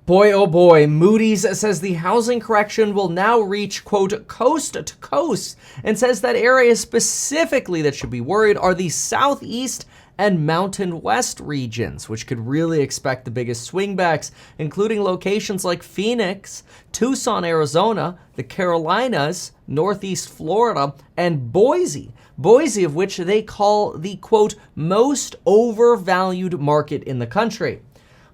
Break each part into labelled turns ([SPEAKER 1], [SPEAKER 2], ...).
[SPEAKER 1] Boy, oh boy, Moody's says the housing correction will now reach, quote, coast to coast, and says that areas specifically that should be worried are the Southeast and Mountain West regions, which could really expect the biggest swingbacks, including locations like Phoenix, Tucson, Arizona, the Carolinas, Northeast Florida, and Boise. Boise, of which they call the, quote, most overvalued market in the country.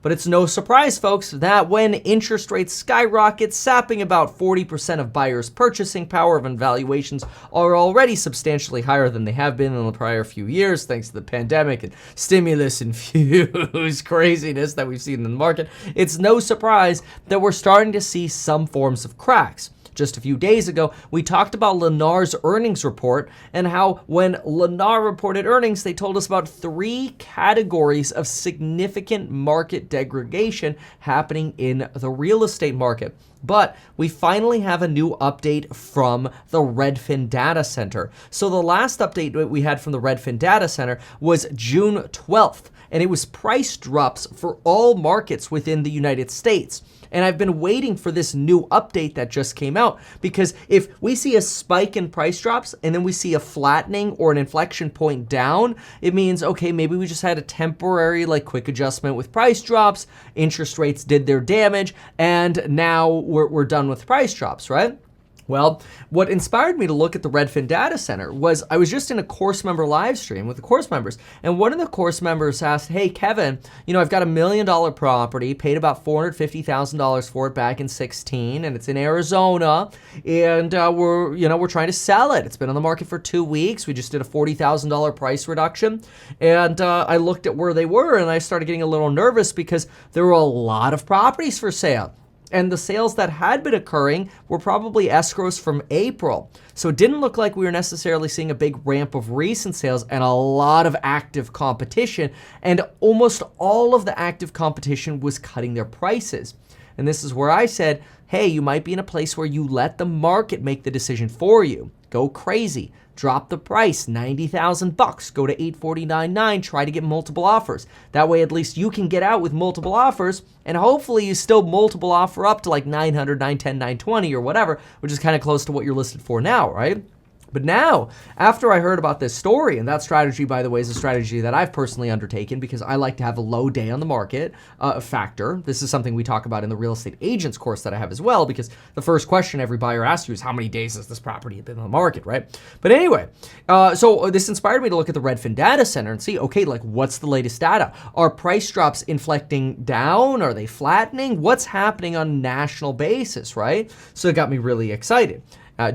[SPEAKER 1] But it's no surprise, folks, that when interest rates skyrocket, sapping about 40% of buyers' purchasing power, and valuations are already substantially higher than they have been in the prior few years, thanks to the pandemic and stimulus-infused craziness that we've seen in the market, it's no surprise that we're starting to see some forms of cracks. Just a few days ago, we talked about Lennar's earnings report and how when Lennar reported earnings, they told us about 3 categories of significant market degradation happening in the real estate market. But we finally have a new update from the Redfin Data Center. So the last update we had from the Redfin Data Center was June 12th, and it was price drops for all markets within the United States. And I've been waiting for this new update that just came out, because if we see a spike in price drops and then we see a flattening or an inflection point down, it means, okay, maybe we just had a temporary, like, quick adjustment with price drops, interest rates did their damage, and now we're done with price drops, right? Well, what inspired me to look at the Redfin Data Center was I was just in a course member live stream with the course members, and one of the course members asked, hey, Kevin, I've got $1 million property, paid about $450,000 for it back in 2016, and it's in Arizona, and we're trying to sell it. It's been on the market for 2 weeks. We just did a $40,000 price reduction, and I looked at where they were, and I started getting a little nervous because there were a lot of properties for sale. And the sales that had been occurring were probably escrows from April. So it didn't look like we were necessarily seeing a big ramp of recent sales and a lot of active competition. And almost all of the active competition was cutting their prices. And this is where I said, hey, you might be in a place where you let the market make the decision for you. Go crazy. Drop the price, $90,000, go to $849.9, try to get multiple offers. That way, at least you can get out with multiple offers, and hopefully you still multiple offer up to like 900, 910, 920 or whatever, which is kind of close to what you're listed for now, right? But now, after I heard about this story, and that strategy, by the way, is a strategy that I've personally undertaken because I like to have a low day on the market factor. This is something we talk about in the real estate agents course that I have as well, because the first question every buyer asks you is how many days has this property been on the market, right? But anyway, so this inspired me to look at the Redfin Data Center and see, okay, like what's the latest data? Are price drops inflecting down? Are they flattening? What's happening on a national basis, right? So it got me really excited.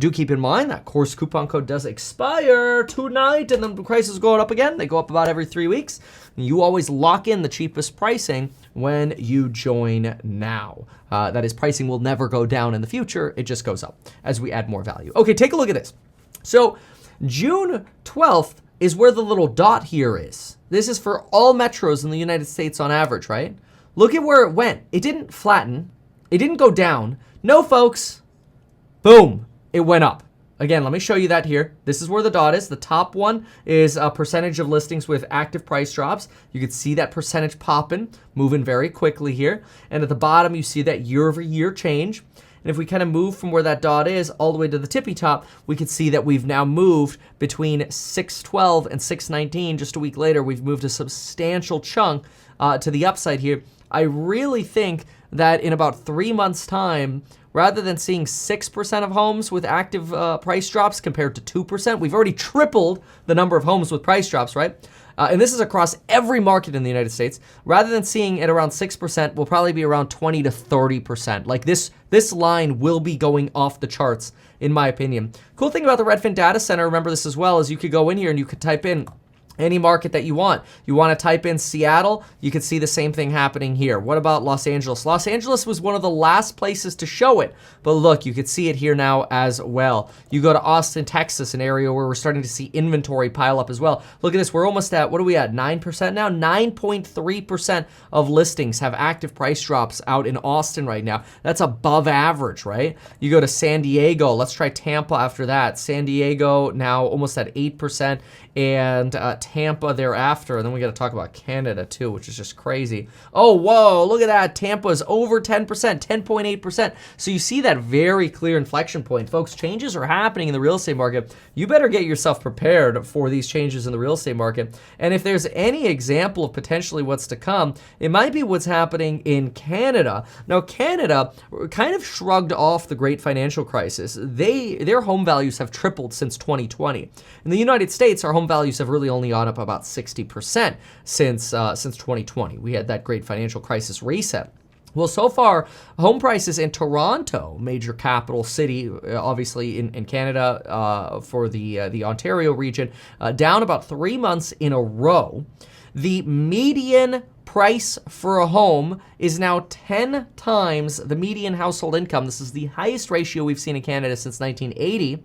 [SPEAKER 1] Do keep in mind that course coupon code does expire tonight, and then the prices go up again. They go up about every 3 weeks. You always lock in the cheapest pricing when you join now. That is, pricing will never go down in the future. It just goes up as we add more value. Okay, take a look at this. So June 12th is where the little dot here is. This is for all metros in the United States on average, right? Look at where it went. It didn't flatten. It didn't go down. No, folks. Boom. It went up. Again, let me show you that here. This is where the dot is. The top one is a percentage of listings with active price drops. You can see that percentage popping, moving very quickly here. And at the bottom, you see that year-over-year change. And if we kind of move from where that dot is all the way to the tippy top, we can see that we've now moved between 6/12 and 6/19. Just a week later, we've moved a substantial chunk to the upside here. I really think that in about 3 months' time, rather than seeing 6% of homes with active price drops compared to 2%, we've already tripled the number of homes with price drops, right? And this is across every market in the United States. Rather than seeing it around 6%, we'll probably be around 20 to 30%. Like this line will be going off the charts, in my opinion. Cool thing about the Redfin Data Center, remember this as well, is you could go in here and you could type in any market that you want. You want to type in Seattle, you can see the same thing happening here. What about Los Angeles? Los Angeles was one of the last places to show it, but look, you can see it here now as well. You go to Austin, Texas, an area where we're starting to see inventory pile up as well. Look at this, we're almost at, what are we at, 9% now? 9.3% of listings have active price drops out in Austin right now. That's above average, right? You go to San Diego, let's try Tampa after that. San Diego now almost at 8%. and Tampa thereafter. And then we got to talk about Canada too, which is just crazy. Oh, whoa, look at that. Tampa's over 10%, 10.8%. So you see that very clear inflection point. Folks, changes are happening in the real estate market. You better get yourself prepared for these changes in the real estate market. And if there's any example of potentially what's to come, it might be what's happening in Canada. Now, Canada kind of shrugged off the great financial crisis. Their home values have tripled since 2020. In the United States, our home values have really only gone up about 60% since 2020. We had that great financial crisis reset. Well, so far, home prices in Toronto, major capital city, obviously in Canada, for the Ontario region, down about 3 months in a row. The median price for a home is now 10 times the median household income. This is the highest ratio we've seen in Canada since 1980.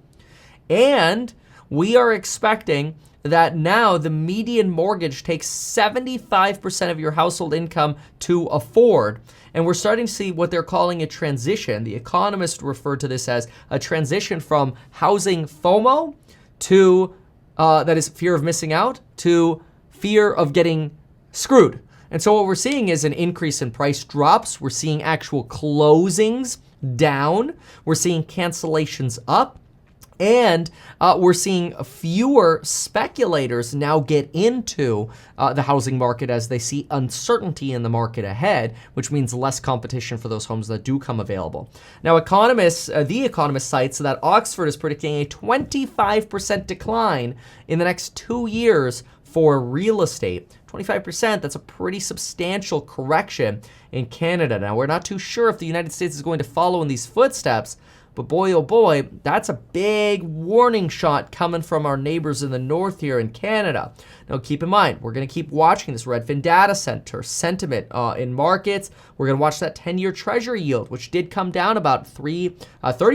[SPEAKER 1] And we are expecting that now the median mortgage takes 75% of your household income to afford. And we're starting to see what they're calling a transition. The economists refer to this as a transition from housing FOMO to, that is fear of missing out, to fear of getting screwed. And so what we're seeing is an increase in price drops. We're seeing actual closings down. We're seeing cancellations up. And we're seeing fewer speculators now get into the housing market as they see uncertainty in the market ahead, which means less competition for those homes that do come available. Now, The Economist cites that Oxford is predicting a 25% decline in the next 2 years for real estate. 25%, that's a pretty substantial correction in Canada. Now, we're not too sure if the United States is going to follow in these footsteps, but boy, oh boy, that's a big warning shot coming from our neighbors in the north here in Canada. Now, keep in mind, we're going to keep watching this Redfin data center sentiment in markets. We're going to watch that 10-year Treasury yield, which did come down about 30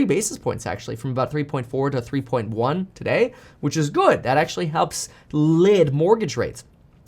[SPEAKER 1] basis points, actually, from about 3.4 to 3.1 today, which is good. That actually helps lid mortgage rates.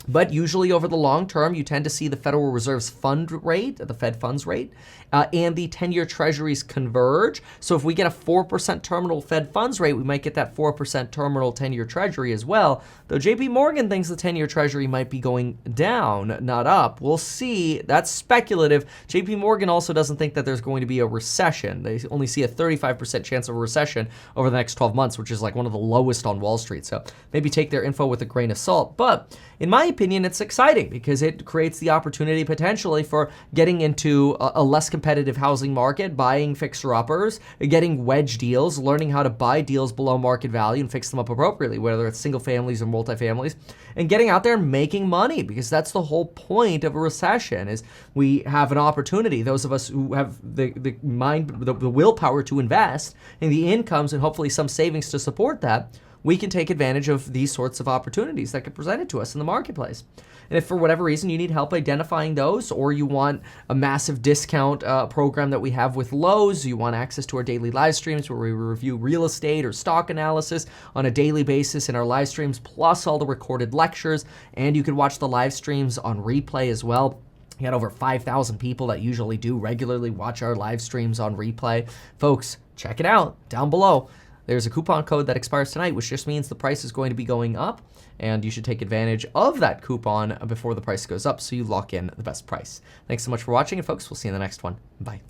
[SPEAKER 1] But usually over the long term, you tend to see the Federal Reserve's fund rate, the Fed funds rate, and the 10-year treasuries converge. So if we get a 4% terminal Fed funds rate, we might get that 4% terminal 10-year treasury as well. Though JP Morgan thinks the 10-year treasury might be going down, not up. We'll see. That's speculative. JP Morgan also doesn't think that there's going to be a recession. They only see a 35% chance of a recession over the next 12 months, which is like one of the lowest on Wall Street. So maybe take their info with a grain of salt. But in my opinion, it's exciting because it creates the opportunity potentially for getting into a less competitive housing market, buying fixer-uppers, getting wedge deals, learning how to buy deals below market value and fix them up appropriately, whether it's single families or multifamilies, and getting out there and making money, because that's the whole point of a recession is we have an opportunity, those of us who have the willpower to invest in the incomes and hopefully some savings to support that, we can take advantage of these sorts of opportunities that get presented to us in the marketplace. And if for whatever reason you need help identifying those, or you want a massive discount program that we have with Lowe's, you want access to our daily live streams where we review real estate or stock analysis on a daily basis in our live streams, plus all the recorded lectures, and you can watch the live streams on replay as well. We got over 5,000 people that usually do regularly watch our live streams on replay. Folks, check it out down below. There's a coupon code that expires tonight, which just means the price is going to be going up, and you should take advantage of that coupon before the price goes up so you lock in the best price. Thanks so much for watching, and folks, we'll see you in the next one. Bye.